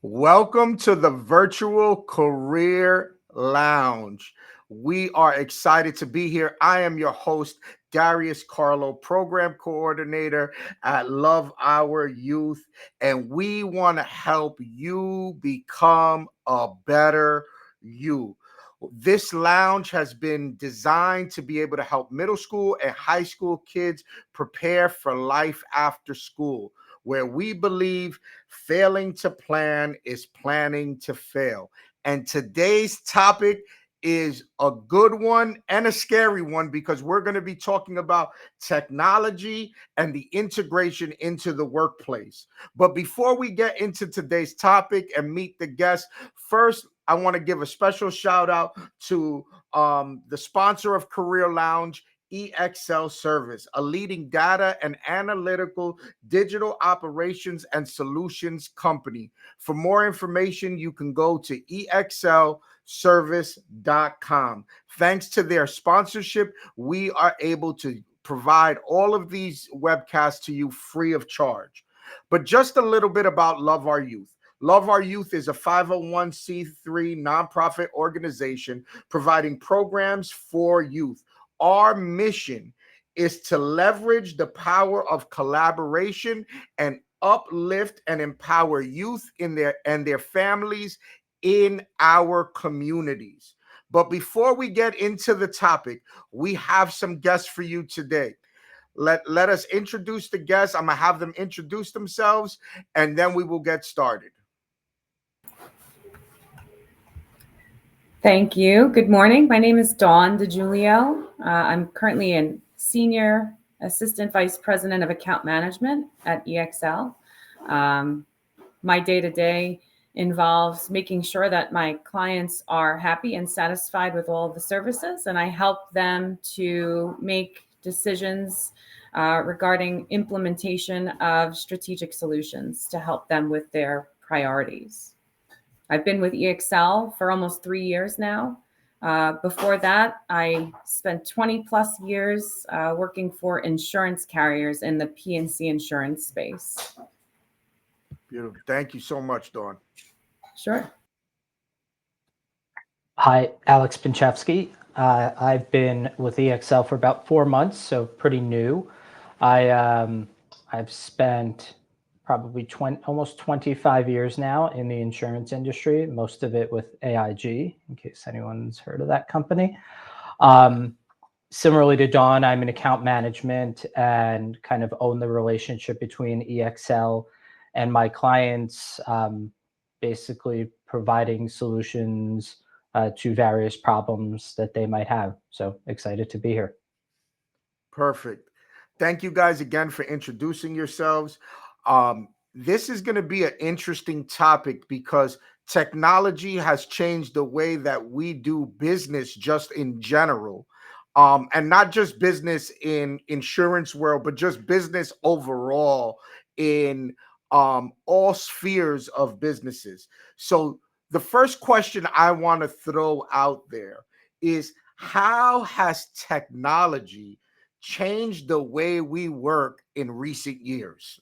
Welcome to the Virtual Career Lounge. We are excited to be here. I am your host, Darius Carlo, Program Coordinator at Love Our Youth, and we want to help you become a better you. This lounge has been designed to be able to help middle school and high school kids prepare for life after school, where we believe failing to plan is planning to fail. And today's topic is a good one and a scary one because we're going to be talking about technology and the integration into the workplace. But before we get into today's topic and meet the guests, first, I want to give a special shout out to the sponsor of Career Lounge, EXL Service, a leading data and analytical digital operations and solutions company. For more information, you can go to exlservice.com. Thanks to their sponsorship, we are able to provide all of these webcasts to you free of charge. But just a little bit about Love Our Youth. Love Our Youth is a 501c3 nonprofit organization providing programs for youth. Our mission is to leverage the power of collaboration and uplift and empower youth in their families in our communities. But before we get into the topic, we have some guests for you today. Let us introduce the guests. I'm gonna have them introduce themselves, and then we will get started. Thank you. Good morning. My name is Dawn DiGiulio. I'm currently a Senior Assistant Vice President of Account Management at EXL. My day-to-day involves making sure that my clients are happy and satisfied with all of the services, and I help them to make decisions regarding implementation of strategic solutions to help them with their priorities. I've been with EXL for almost 3 years now. Before that, I spent 20 plus years working for insurance carriers in the P&C insurance space. Beautiful. Thank you so much, Dawn. Sure. Hi, Alex Pinchevsky. I've been with EXL for about 4 months, so pretty new. I've spent probably almost 25 years now in the insurance industry, most of it with AIG, in case anyone's heard of that company. Similarly to Dawn, I'm in account management and kind of own the relationship between EXL and my clients, basically providing solutions to various problems that they might have. So excited to be here. Perfect. Thank you guys again for introducing yourselves. This is going to be an interesting topic because technology has changed the way that we do business just in general. And not just business in insurance world, but just business overall in all spheres of businesses. So the first question I want to throw out there is, how has technology changed the way we work in recent years?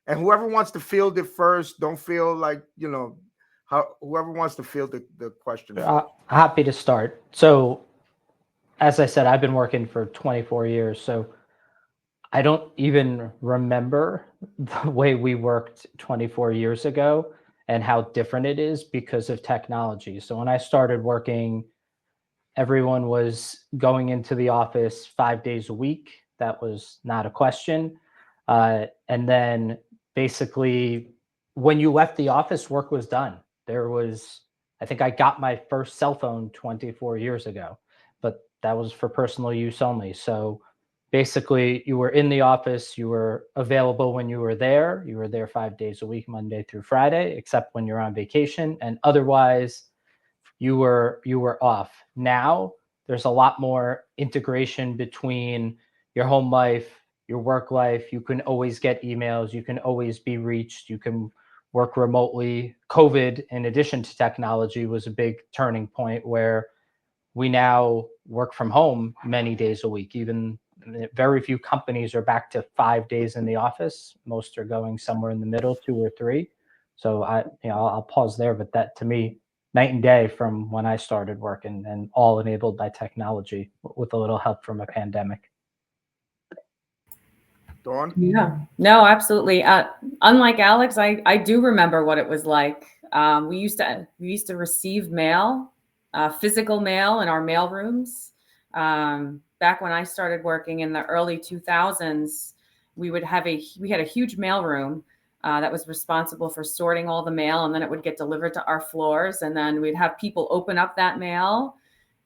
And whoever wants to field it first, don't feel like, whoever wants to field the question first. Happy to start. So as I said, I've been working for 24 years, so I don't even remember the way we worked 24 years ago and how different it is because of technology. So when I started working, everyone was going into the office 5 days a week. That was not a question. And then basically, when you left the office, work was done. I think I got my first cell phone 24 years ago, but that was for personal use only. So basically, you were in the office, you were available when you were there. You were there 5 days a week, Monday through Friday, except when you're on vacation. And otherwise, you were off. Now, there's a lot more integration between your home life, your work life. You can always get emails. You can always be reached. You can work remotely. COVID, in addition to technology, was a big turning point where we now work from home many days a week. Even very few companies are back to 5 days in the office. Most are going somewhere in the middle, 2 or 3. So I'll pause there, but that to me, night and day from when I started working, and all enabled by technology with a little help from a pandemic. Dawn? Yeah, no, absolutely. Unlike Alex, I do remember what it was like. We used to receive mail, physical mail in our mail rooms. Back when I started working in the early 2000s, we had a huge mail room that was responsible for sorting all the mail, and then it would get delivered to our floors, and then we'd have people open up that mail,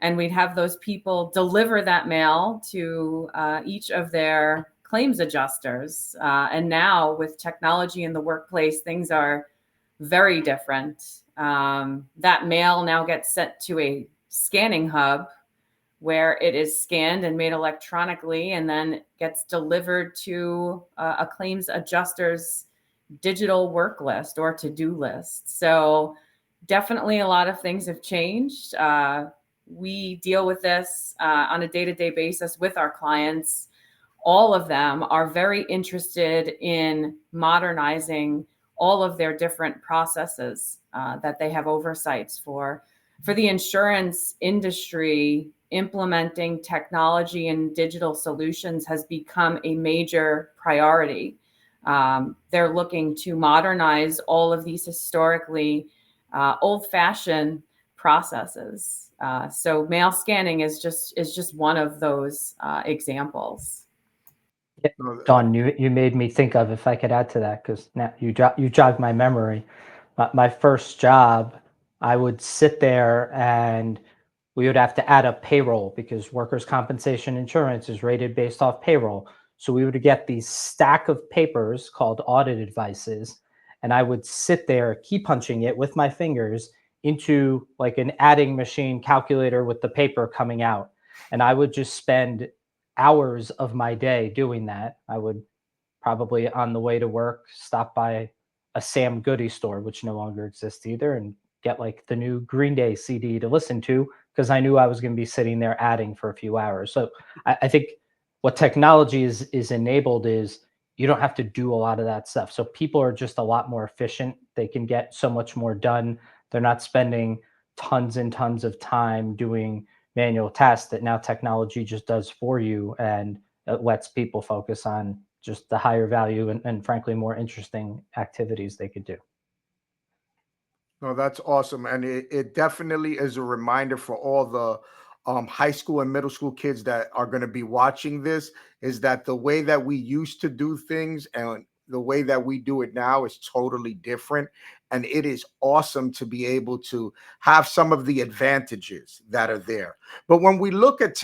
and we'd have those people deliver that mail to each of their claims adjusters. And now with technology in the workplace, things are very different. That mail now gets sent to a scanning hub where it is scanned and made electronically and then gets delivered to a claims adjuster's digital work list or to-do list. So definitely a lot of things have changed. We deal with this on a day-to-day basis with our clients. All of them are very interested in modernizing all of their different processes that they have oversights for. For the insurance industry, implementing technology and digital solutions has become a major priority. They're looking to modernize all of these historically old-fashioned processes. So mail scanning is just one of those examples. Don, you made me think of, if I could add to that, because now you jogged my memory. My first job, I would sit there and we would have to add up payroll because workers' compensation insurance is rated based off payroll. So we would get these stack of papers called audit advices, and I would sit there, key punching it with my fingers into like an adding machine calculator with the paper coming out. And I would just spend hours of my day doing that. I would probably on the way to work stop by a Sam Goody store, which no longer exists either, and get like the new Green Day CD to listen to because I knew I was going to be sitting there adding for a few hours. So I think what technology is enabled is you don't have to do a lot of that stuff. So people are just a lot more efficient. They can get so much more done. They're not spending tons and tons of time doing manual tasks that now technology just does for you, and it lets people focus on just the higher value and frankly more interesting activities they could do. No, that's awesome. And it definitely is a reminder for all the high school and middle school kids that are going to be watching this, is that the way that we used to do things and the way that we do it now is totally different. And it is awesome to be able to have some of the advantages that are there. But when we look at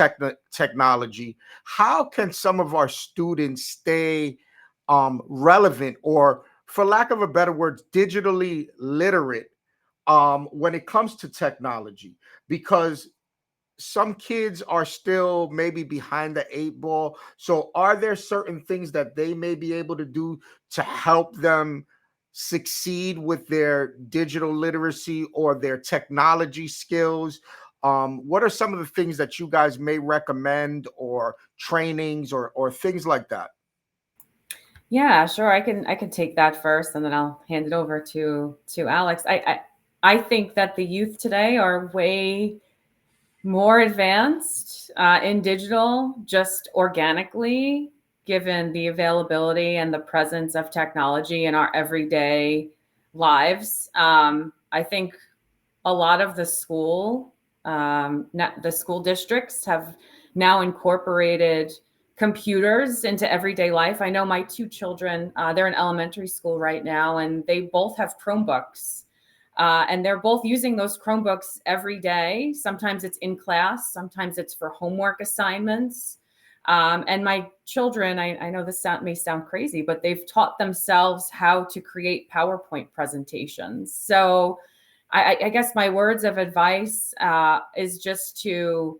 technology, how can some of our students stay relevant, or, for lack of a better word, digitally literate when it comes to technology? Because some kids are still maybe behind the eight ball. So are there certain things that they may be able to do to help them succeed with their digital literacy or their technology skills? What are some of the things that you guys may recommend, or trainings, or things like that? Yeah, sure. I can take that first, and then I'll hand it over to Alex. I think that the youth today are way more advanced in digital, just organically, given the availability and the presence of technology in our everyday lives. I think a lot of the school districts have now incorporated computers into everyday life. I know my two children, they're in elementary school right now, and they both have Chromebooks. And they're both using those Chromebooks every day. Sometimes it's in class, sometimes it's for homework assignments. And my children, I know this may sound crazy, but they've taught themselves how to create PowerPoint presentations. So I guess my words of advice is just to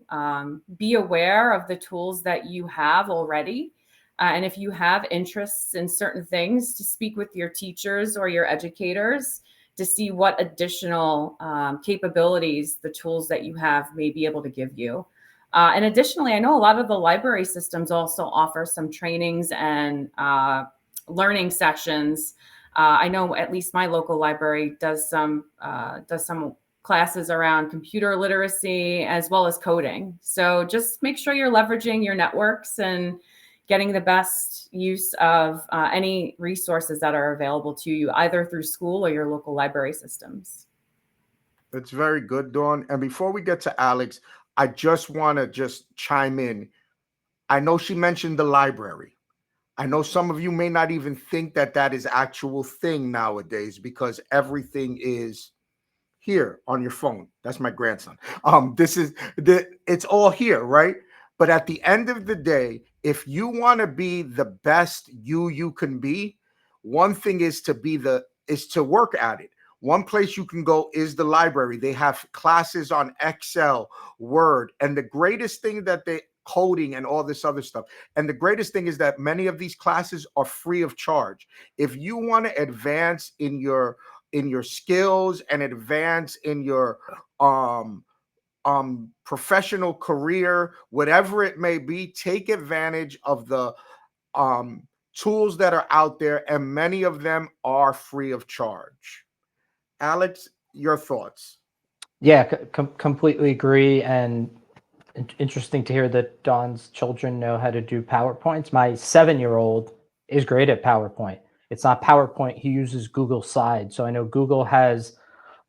be aware of the tools that you have already. And if you have interests in certain things, to speak with your teachers or your educators to see what additional capabilities the tools that you have may be able to give you. And additionally, I know a lot of the library systems also offer some trainings and learning sessions I know at least my local library does some classes around computer literacy as well as coding. So just make sure you're leveraging your networks and getting the best use of any resources that are available to you, either through school or your local library systems. It's very good, Dawn. And before we get to Alex, I just want to just chime in. I know she mentioned the library. I know some of you may not even think that that is actual thing nowadays because everything is here on your phone. That's my grandson. This is it's all here, right? But at the end of the day, if you want to be the best you can be, one thing is to work at it. One place you can go is the library. They have classes on Excel, Word, and the greatest thing that they coding and all this other stuff. And the greatest thing is that many of these classes are free of charge. If you want to advance in your skills and advance in your professional career, whatever it may be, take advantage of the um tools that are out there, and many of them are free of charge. Alex, your thoughts? Yeah, completely agree. And interesting to hear that Dawn's children know how to do PowerPoints. My 7-year-old is great at PowerPoint. It's not PowerPoint, he uses Google Slides. So I know Google has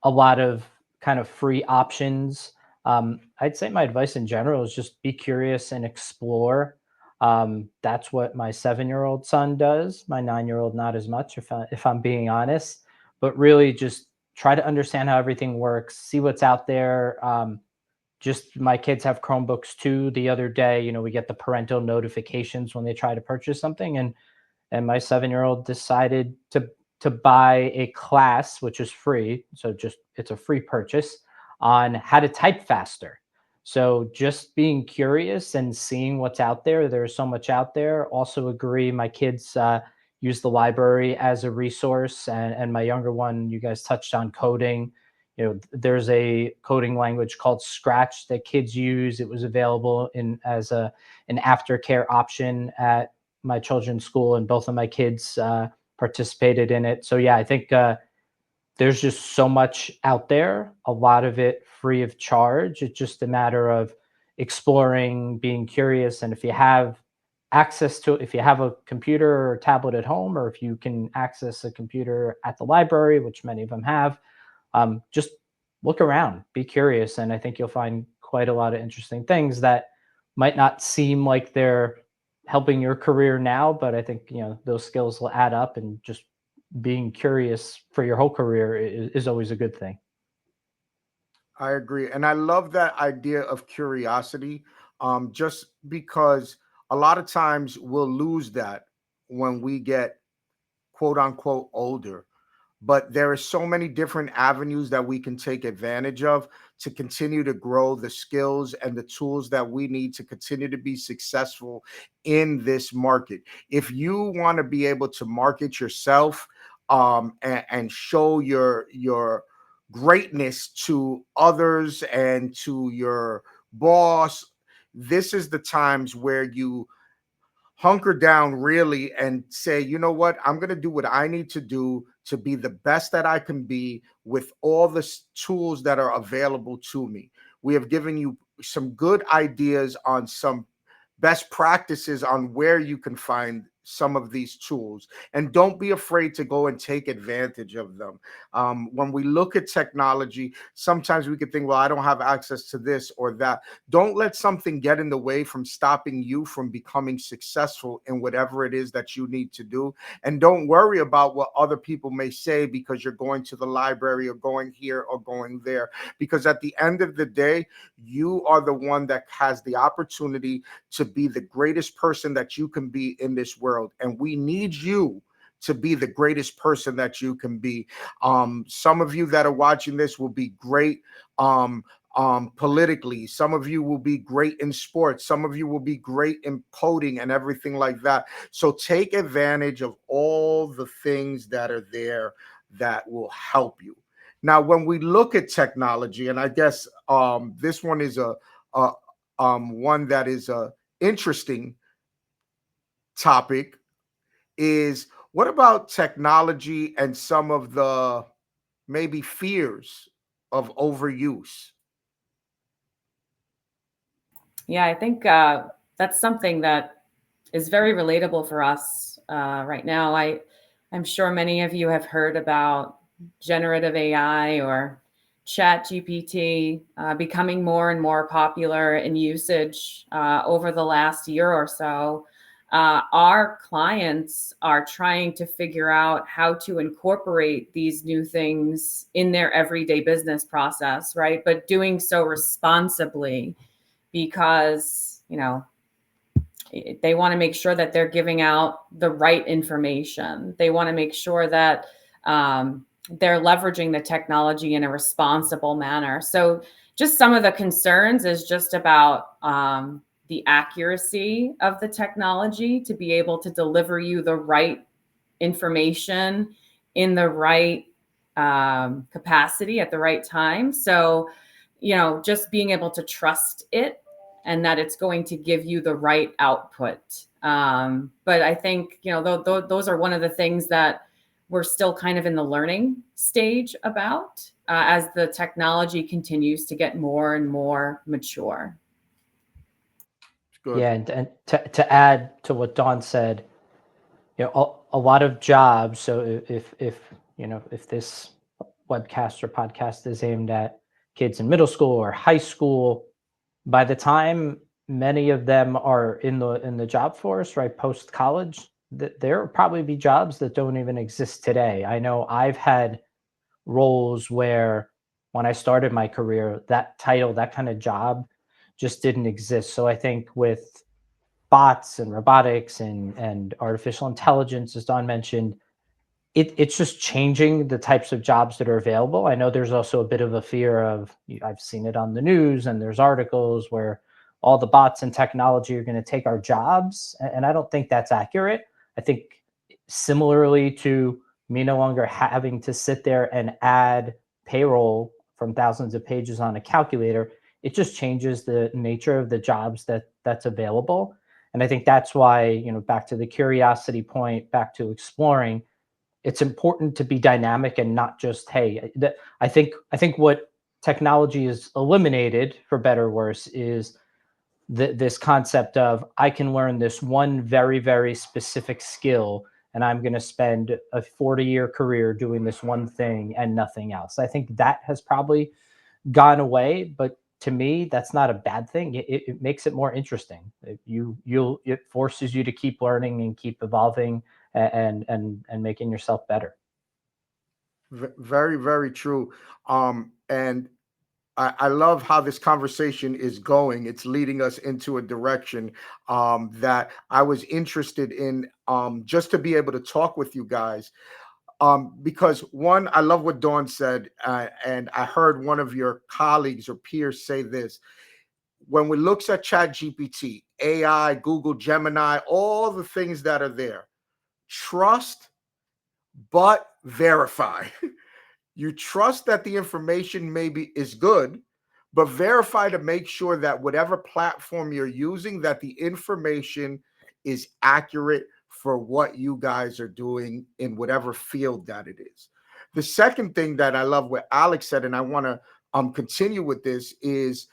a lot of kind of free options. I'd say my advice in general is just be curious and explore. That's what my 7-year-old son does. My 9-year-old, not as much, if I'm being honest. But really, just try to understand how everything works, see what's out there. Just my kids have Chromebooks too. The other day, we get the parental notifications when they try to purchase something, and my 7-year-old decided to buy a class which is free, so just it's a free purchase on how to type faster. So just being curious and seeing what's out there. There's so much out there. Also agree, my kids use the library as a resource, and my younger one, you guys touched on coding. There's a coding language called Scratch that kids use. It was available in as an aftercare option at my children's school, and both of my kids participated in it. So yeah, I think there's just so much out there, a lot of it free of charge. It's just a matter of exploring, being curious, and if you have access to if you have a computer or tablet at home, or if you can access a computer at the library, which many of them have, just look around, be curious, and I think you'll find quite a lot of interesting things that might not seem like they're helping your career now, but I think those skills will add up, and just being curious for your whole career is always a good thing. I agree. And I love that idea of curiosity, just because a lot of times we'll lose that when we get quote unquote older. But there are so many different avenues that we can take advantage of to continue to grow the skills and the tools that we need to continue to be successful in this market. If you want to be able to market yourself, and show your greatness to others and to your boss, this is the times where you hunker down really and say, you know what, I'm going to do what I need to do to be the best that I can be with all the tools that are available to me. We have given you some good ideas on some best practices on where you can find some of these tools, and don't be afraid to go and take advantage of them. When we look at technology, sometimes we could think, well, I don't have access to this or that. Don't let something get in the way from stopping you from becoming successful in whatever it is that you need to do. And don't worry about what other people may say because you're going to the library or going here or going there, because at the end of the day, you are the one that has the opportunity to be the greatest person that you can be in this world. And we need you to be the greatest person that you can be. Some of you that are watching this will be great politically. Some of you will be great in sports. Some of you will be great in coding and everything like that. So take advantage of all the things that are there that will help you. Now, when we look at technology, and I guess this one is a one that is a interesting topic, is What about technology and some of the maybe fears of overuse? Yeah, I think that's something that is very relatable for us right now. I'm sure many of you have heard about generative AI or chat GPT becoming more and more popular in usage over the last year or so. Our clients are trying to figure out how to incorporate these new things in their everyday business process, right? But doing so responsibly, because they want to make sure that they're giving out the right information. They want to make sure that they're leveraging the technology in a responsible manner. So just some of the concerns is just about the accuracy of the technology to be able to deliver you the right information in the right capacity at the right time. So, just being able to trust it and that it's going to give you the right output. But I think, those are one of the things that we're still kind of in the learning stage about as the technology continues to get more and more mature. Good. Yeah, and to add to what Dawn said, a lot of jobs. So if this webcast or podcast is aimed at kids in middle school or high school, by the time many of them are in the job force, right, post college, there will probably be jobs that don't even exist today. I know I've had roles where when I started my career, that title, that kind of job just didn't exist. So I think with bots and robotics and artificial intelligence, as Don mentioned, it's just changing the types of jobs that are available. I know there's also a bit of a fear of, I've seen it on the news and there's articles where all the bots and technology are going to take our jobs. And I don't think that's accurate. I think similarly to me no longer having to sit there and add payroll from thousands of pages on a calculator, it just changes the nature of the jobs that's available. And I think that's why, back to the curiosity point, back to exploring, it's important to be dynamic and not just, hey, I think what technology is eliminated, for better or worse, is this concept of I can learn this one very, very specific skill and I'm going to spend a 40-year career doing this one thing and nothing else. I think that has probably gone away, but to me, that's not a bad thing. It makes it more interesting. It forces you to keep learning and keep evolving and making yourself better. Very, very true. And I love how this conversation is going. It's leading us into a direction that I was interested in, just to be able to talk with you guys. Because one, I love what Dawn said, and I heard one of your colleagues or peers say this. When we look at Chat GPT, AI, Google, Gemini, all the things that are there, trust but verify. You trust that the information maybe is good, but verify to make sure that whatever platform you're using, that the information is accurate for what you guys are doing in whatever field that it is. The second thing that I love what Alex said, and I want to continue with this, is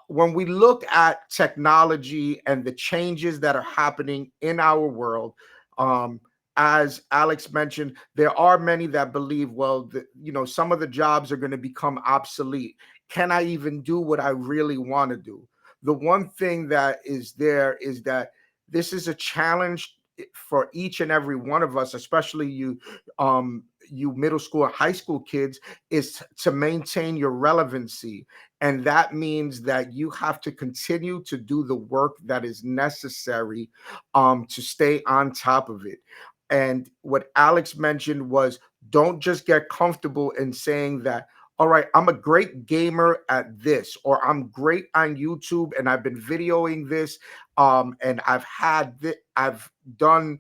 when we look at technology and the changes that are happening in our world, um, as Alex mentioned, there are many that believe, well, some of the jobs are going to become obsolete. Can I even do what I really want to do? The one thing that is there is that this is a challenge for each and every one of us, especially you middle school or high school kids, is to maintain your relevancy. And that means that you have to continue to do the work that is necessary to stay on top of it. And what Alex mentioned was, don't just get comfortable in saying that, all right, I'm a great gamer at this, or I'm great on YouTube and I've been videoing this, and I've done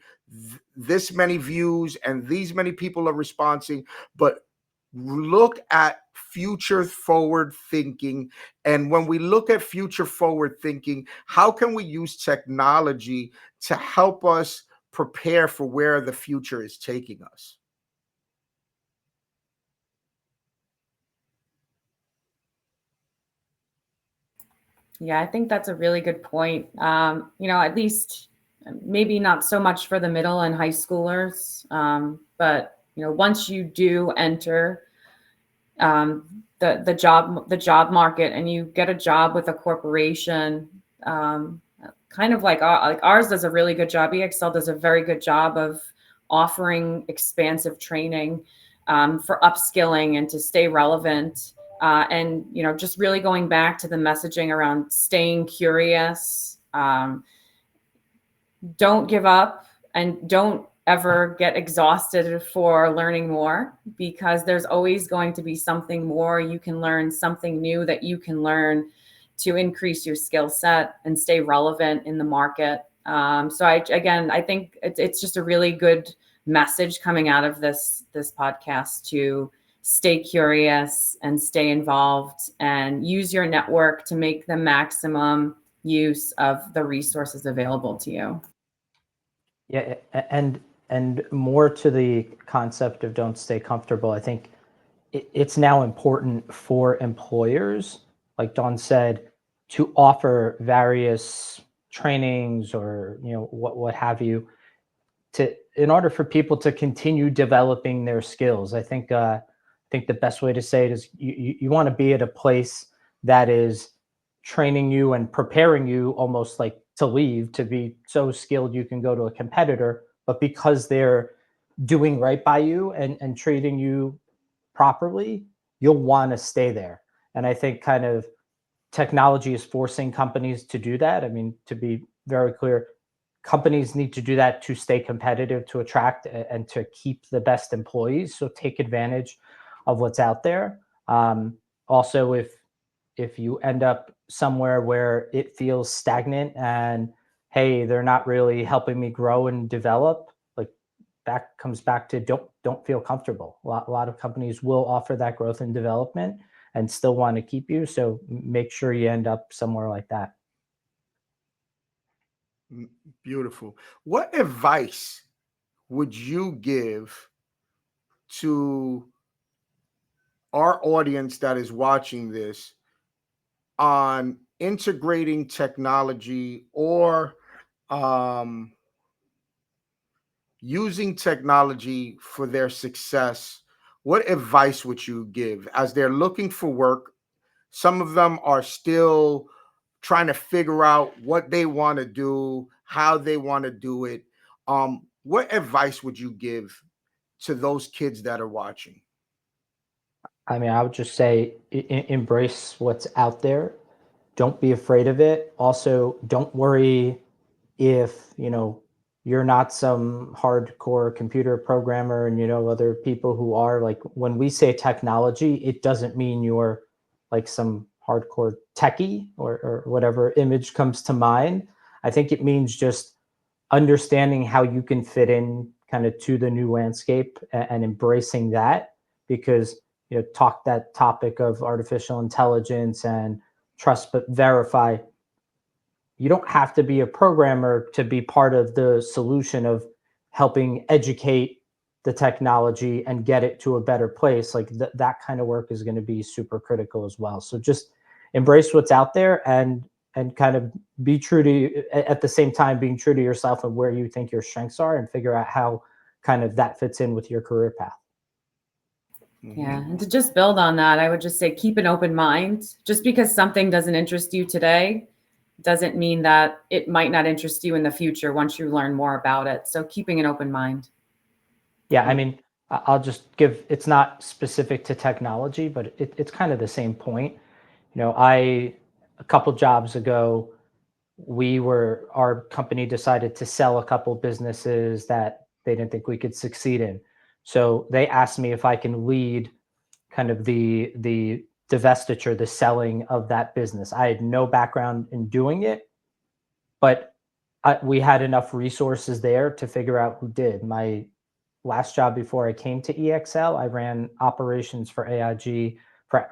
this many views and these many people are responding. But look at future forward thinking. And when we look at future forward thinking, how can we use technology to help us prepare for where the future is taking us? Yeah, I think that's a really good point. At least maybe not so much for the middle and high schoolers, but once you do enter the job market and you get a job with a corporation, kind of like ours does a really good job. EXL does a very good job of offering expansive training for upskilling and to stay relevant. And just really going back to the messaging around staying curious, don't give up, and don't ever get exhausted for learning more, because there's always going to be something more you can learn, something new that you can learn to increase your skill set and stay relevant in the market. I think it's just a really good message coming out of this podcast to stay curious and stay involved and use your network to make the maximum use of the resources available to you. Yeah, and more to the concept of don't stay comfortable. I think it's now important for employers, like Dawn said, to offer various trainings or what have you, to in order for people to continue developing their skills. I think the best way to say it is you want to be at a place that is training you and preparing you almost like to leave, to be so skilled you can go to a competitor, but because they're doing right by you and treating you properly, you'll want to stay there. And I think kind of technology is forcing companies to do that. I mean, to be very clear, companies need to do that to stay competitive, to attract and to keep the best employees. So take advantage of what's out there. Also, if you end up somewhere where it feels stagnant and hey, they're not really helping me grow and develop, like that comes back to don't feel comfortable. A lot of companies will offer that growth and development and still want to keep you. So make sure you end up somewhere like that. Beautiful. What advice would you give to our audience that is watching this on integrating technology or um, using technology for their success? What advice would you give as they're looking for work? Some of them are still trying to figure out what they want to do, how they want to do it. What advice would you give to those kids that are watching? I mean, I would just say embrace what's out there. Don't be afraid of it. Also, don't worry if you're not some hardcore computer programmer and other people who are. Like, when we say technology, it doesn't mean you're like some hardcore techie or whatever image comes to mind. I think it means just understanding how you can fit in kind of to the new landscape and embracing that, because talk that topic of artificial intelligence and trust but verify. You don't have to be a programmer to be part of the solution of helping educate the technology and get it to a better place. Like that kind of work is going to be super critical as well. So just embrace what's out there and kind of be true to, at the same time, being true to yourself and where you think your strengths are, and figure out how kind of that fits in with your career path. Yeah. And to just build on that, I would just say keep an open mind. Just because something doesn't interest you today doesn't mean that it might not interest you in the future once you learn more about it. So keeping an open mind. Yeah, I mean, I'll just give, it's not specific to technology, but it's kind of the same point. A couple jobs ago, our company decided to sell a couple businesses that they didn't think we could succeed in. So they asked me if I can lead kind of the divestiture, the selling of that business. I had no background in doing it, but we had enough resources there to figure out who did. My last job before I came to EXL, I ran operations for AIG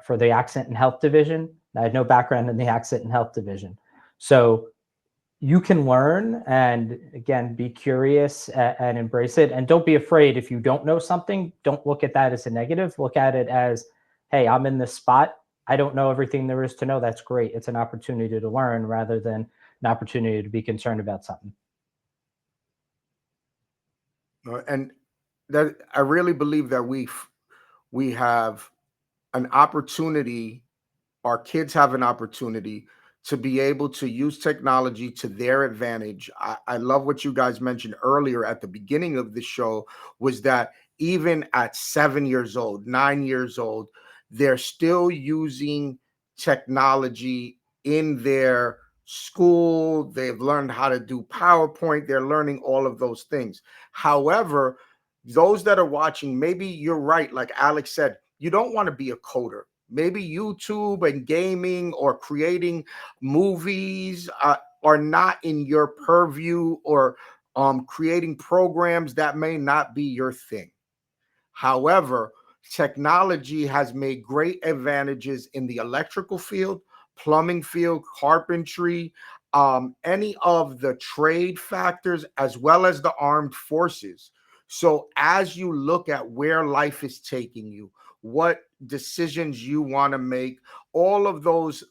for the accident and health division. I had no background in the accident and health division. So you can learn, and again, be curious and embrace it. And don't be afraid if you don't know something. Don't look at that as a negative. Look at it as, hey, I'm in this spot. I don't know everything there is to know. That's great. It's an opportunity to learn rather than an opportunity to be concerned about something. And that I really believe that we have an opportunity, our kids have an opportunity to be able to use technology to their advantage. I love what you guys mentioned earlier at the beginning of the show, was that even at 7 years old, 9 years old, they're still using technology in their school. They've learned how to do PowerPoint. They're learning all of those things. However, those that are watching, maybe you're right, like Alex said, you don't want to be a coder. Maybe YouTube and gaming or creating movies are not in your purview, or creating programs that may not be your thing. However, technology has made great advantages in the electrical field, plumbing field, carpentry, any of the trade factors, as well as the armed forces. So, as you look at where life is taking you, what decisions you want to make, all of those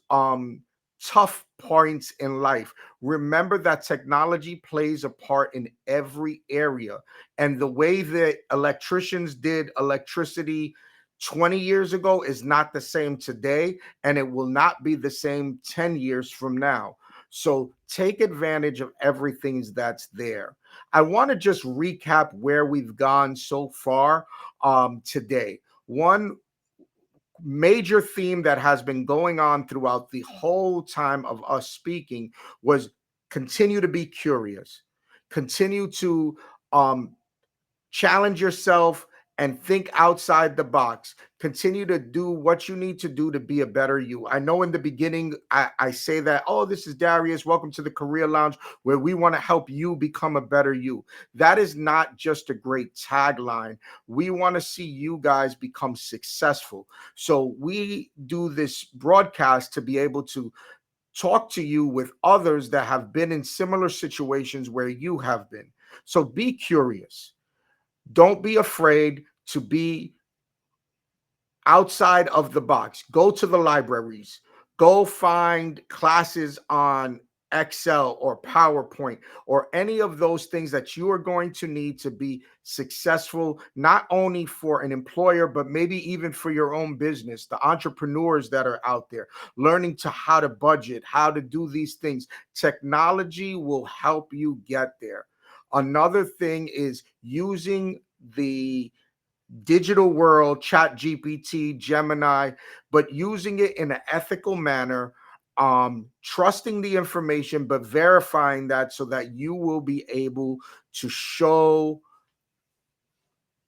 tough points in life, remember that technology plays a part in every area. And the way that electricians did electricity 20 years ago is not the same today, and it will not be the same 10 years from now. So take advantage of everything that's there. I want to just recap where we've gone so far today. One major theme that has been going on throughout the whole time of us speaking was continue to be curious, continue to um, challenge yourself and think outside the box. Continue to do what you need to do to be a better you. I know in the beginning, I say that, oh, this is Darius. Welcome to the Career Lounge, where we want to help you become a better you. That is not just a great tagline. We want to see you guys become successful. So we do this broadcast to be able to talk to you with others that have been in similar situations where you have been. So be curious. Don't be afraid to be outside of the box. Go to the libraries. Go find classes on Excel or PowerPoint or any of those things that you are going to need to be successful, not only for an employer, but maybe even for your own business. The entrepreneurs that are out there learning to how to budget, how to do these things. Technology will help you get there. Another thing is using the digital world, Chat GPT, Gemini, but using it in an ethical manner, trusting the information, but verifying that so that you will be able to show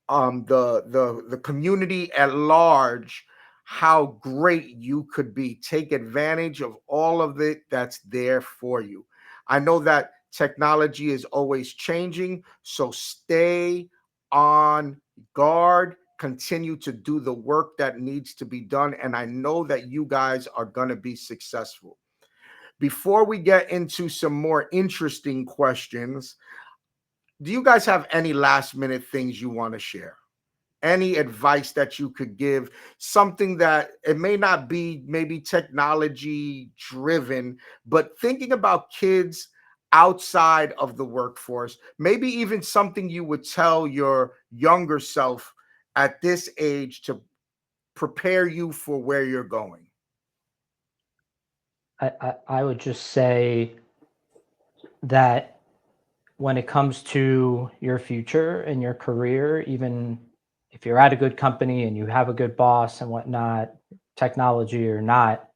the community at large how great you could be. Take advantage of all of it that's there for you. I know that technology is always changing, so stay on guard. Continue to do the work that needs to be done, and I know that you guys are going to be successful. Before we get into some more interesting questions, do you guys have any last minute things you want to share? Any advice that you could give, something that it may not be maybe technology driven, but thinking about kids outside of the workforce, maybe even something you would tell your younger self at this age to prepare you for where you're going? I would just say that when it comes to your future and your career, even if you're at a good company and you have a good boss and whatnot, technology or not,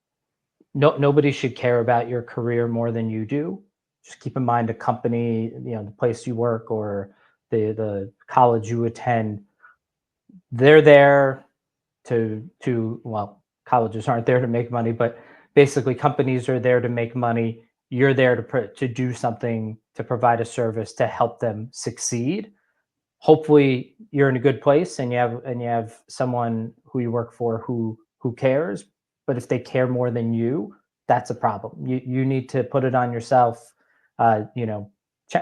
nobody should care about your career more than you do. Just keep in mind the company, the place you work or the college you attend, they're there well, colleges aren't there to make money, but basically companies are there to make money. You're there to do something, to provide a service to help them succeed. Hopefully you're in a good place and you have someone who you work for who cares. But if they care more than you, that's a problem. You need to put it on yourself, You know,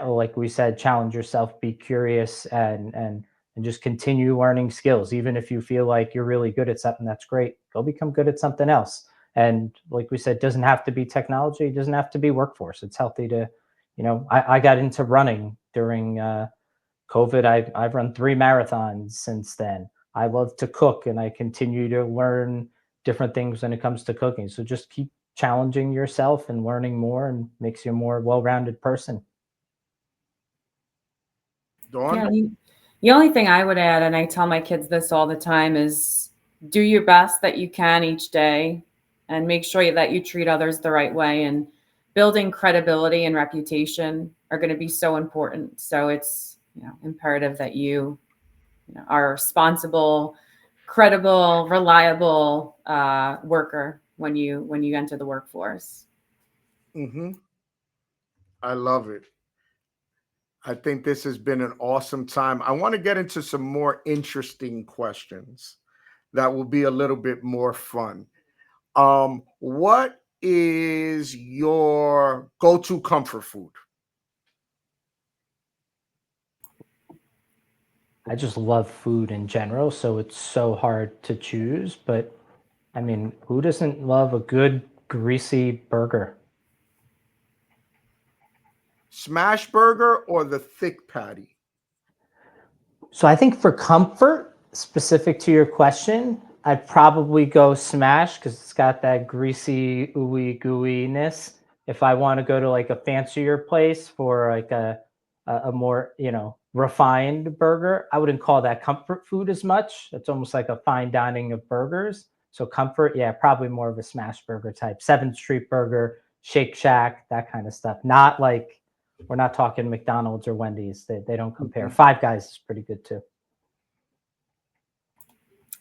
like we said, challenge yourself, be curious, and just continue learning skills. Even if you feel like you're really good at something, that's great. Go become good at something else. And like we said, it doesn't have to be technology. It doesn't have to be workforce. It's healthy to, you know, I got into running during COVID. I've run 3 marathons since then. I love to cook, and I continue to learn different things when it comes to cooking. So just keep challenging yourself and learning more, and makes you a more well-rounded person. Dawn? Yeah, the only thing I would add, and I tell my kids this all the time, is do your best that you can each day and make sure that you treat others the right way. And building credibility and reputation are going to be so important. So it's, imperative that you are a responsible, credible, reliable worker when you enter the workforce. Mm-hmm. I love it. I think this has been an awesome time. I want to get into some more interesting questions that will be a little bit more fun. What is your go-to comfort food? I just love food in general, so it's so hard to choose. But I mean, who doesn't love a good greasy burger? Smash burger or the thick patty? So I think for comfort, specific to your question, I'd probably go smash because it's got that greasy, ooey gooiness. If I want to go to like a fancier place for like a more, you know, refined burger, I wouldn't call that comfort food as much. It's almost like a fine dining of burgers. So comfort, yeah, probably more of a smash burger type. 7th Street burger, Shake Shack, that kind of stuff. Not like, we're not talking McDonald's or Wendy's. They don't compare. Mhm. Five Guys is pretty good too.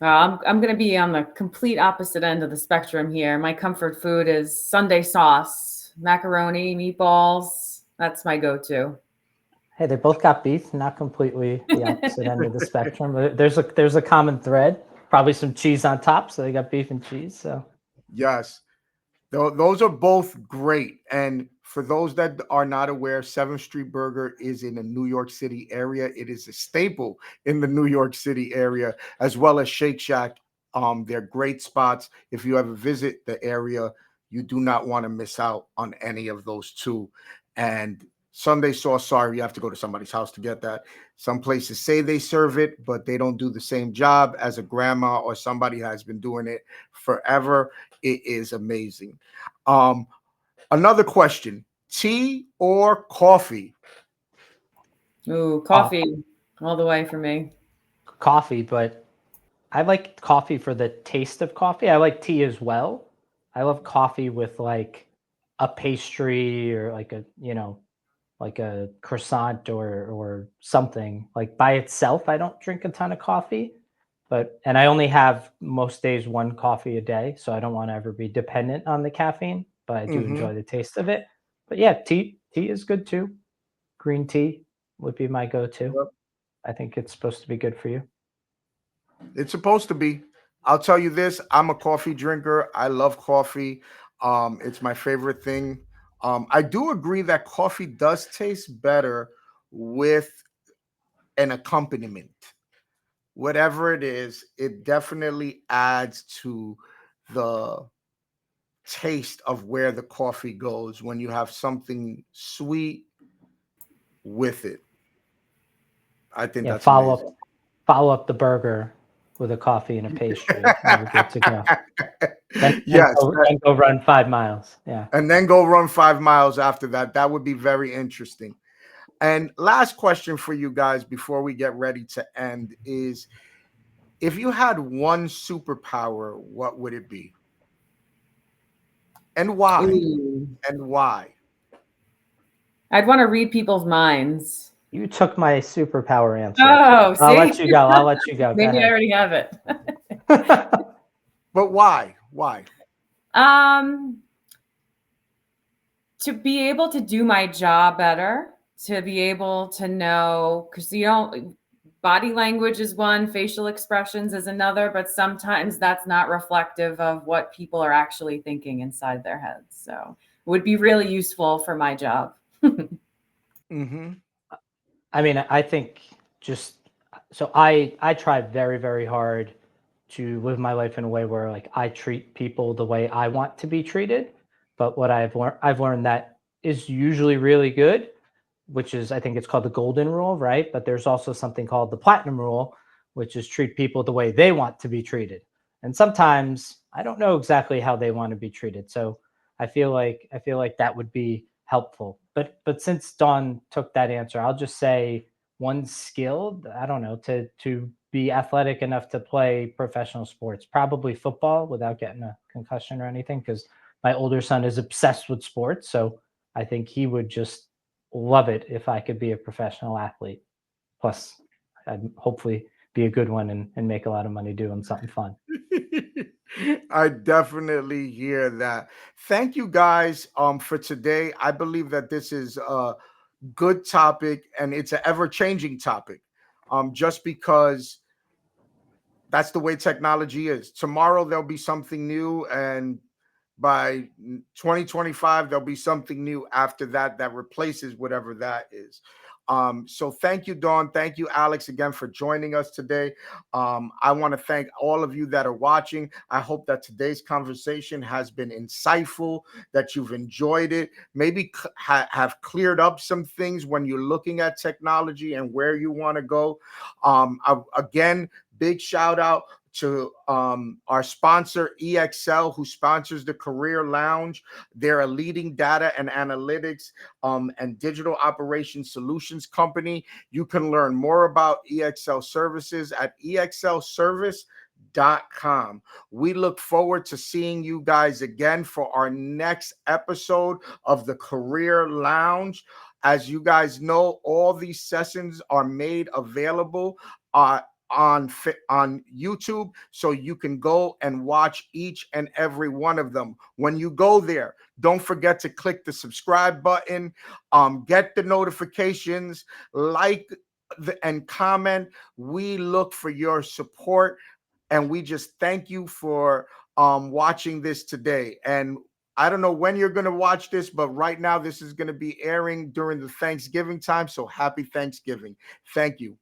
I'm going to be on the complete opposite end of the spectrum here. My comfort food is Sunday sauce, macaroni, meatballs. That's my go-to. Hey, they both got beef, not completely the opposite end of the spectrum. But there's a common thread. Probably some cheese on top, so they got beef and cheese. So Yes. Those are both great. And for those that are not aware, 7th Street Burger is in the New York City area. It is a staple in the New York City area, as well as Shake Shack. They're great spots. If you ever visit the area, you do not want to miss out on any of those two. And Sunday sauce, sorry, you have to go to somebody's house to get that. Some places say they serve it, but they don't do the same job as a grandma or somebody has been doing it forever. It is amazing. Um, Another question: tea or coffee? Ooh, uh, coffee all the way for me. coffee, but I like coffee for the taste of coffee. I like tea as well. I love coffee with like a pastry or like a, you know, like a croissant or something. Like by itself, I don't drink a ton of coffee, but and I only have most days one coffee a day, so I don't want to ever be dependent on the caffeine, but I do Mm-hmm. enjoy the taste of it. But yeah, tea is good too. Green tea would be my go-to. Yep. I think it's supposed to be good for you. It's supposed to be. I'll tell you this: I'm a coffee drinker. I love coffee. It's my favorite thing. I do agree that coffee does taste better with an accompaniment. Whatever it is, it definitely adds to the taste of where the coffee goes when you have something sweet with it. I think Yeah, that's amazing. follow up the burger with a coffee and a pastry, and you're good to go. Then Yes, then go run 5 miles. Yeah. and then go run 5 miles after that. That would be very interesting. And last question for you guys before we get ready to end is, if you had one superpower, what would it be? And why? Ooh. And why? I'd want to read people's minds. You took my superpower answer. Oh, I'll see? let you go. I'll let you go. Go Maybe I ahead. already have it. But why? Why? Um, to be able to do my job better, to be able to know, because body language is one, facial expressions is another, but sometimes that's not reflective of what people are actually thinking inside their heads. So it would be really useful for my job. Mm-hmm. I mean, I think just so I try very, very hard to live my life in a way where like I treat people the way I want to be treated. But what I've learned that is usually really good, which is I think it's called the golden rule, right? But there's also something called the platinum rule, which is treat people the way they want to be treated. And sometimes I don't know exactly how they want to be treated. So I feel like that would be helpful. But since Dawn took that answer, I'll just say one skill, I don't know, to be athletic enough to play professional sports, probably football without getting a concussion or anything, because my older son is obsessed with sports. So I think he would just love it if I could be a professional athlete. Plus, I'd hopefully be a good one and make a lot of money doing something fun. I definitely hear that. Thank you guys for today. I believe that this is a good topic and it's an ever-changing topic. Just because that's the way technology is. Tomorrow there'll be something new, and by 2025 there'll be something new after that that replaces whatever that is. So thank you, Dawn. Thank you, Alex, again for joining us today. I want to thank all of you that are watching. I hope that today's conversation has been insightful, that you've enjoyed it, maybe have cleared up some things when you're looking at technology and where you want to go. Again, big shout out to our sponsor EXL, who sponsors the Career Lounge. They're a leading data and analytics and digital operations solutions company. You can learn more about EXL services at exlservice.com. We look forward to seeing you guys again for our next episode of the Career Lounge. As you guys know, all these sessions are made available on YouTube, so you can go and watch each and every one of them. When you go there, don't forget to click the subscribe button, get the notifications, like and comment. We look for your support, and we just thank you for watching this today. And I don't know when you're going to watch this, but right now this is going to be airing during the Thanksgiving time. So happy Thanksgiving. Thank you.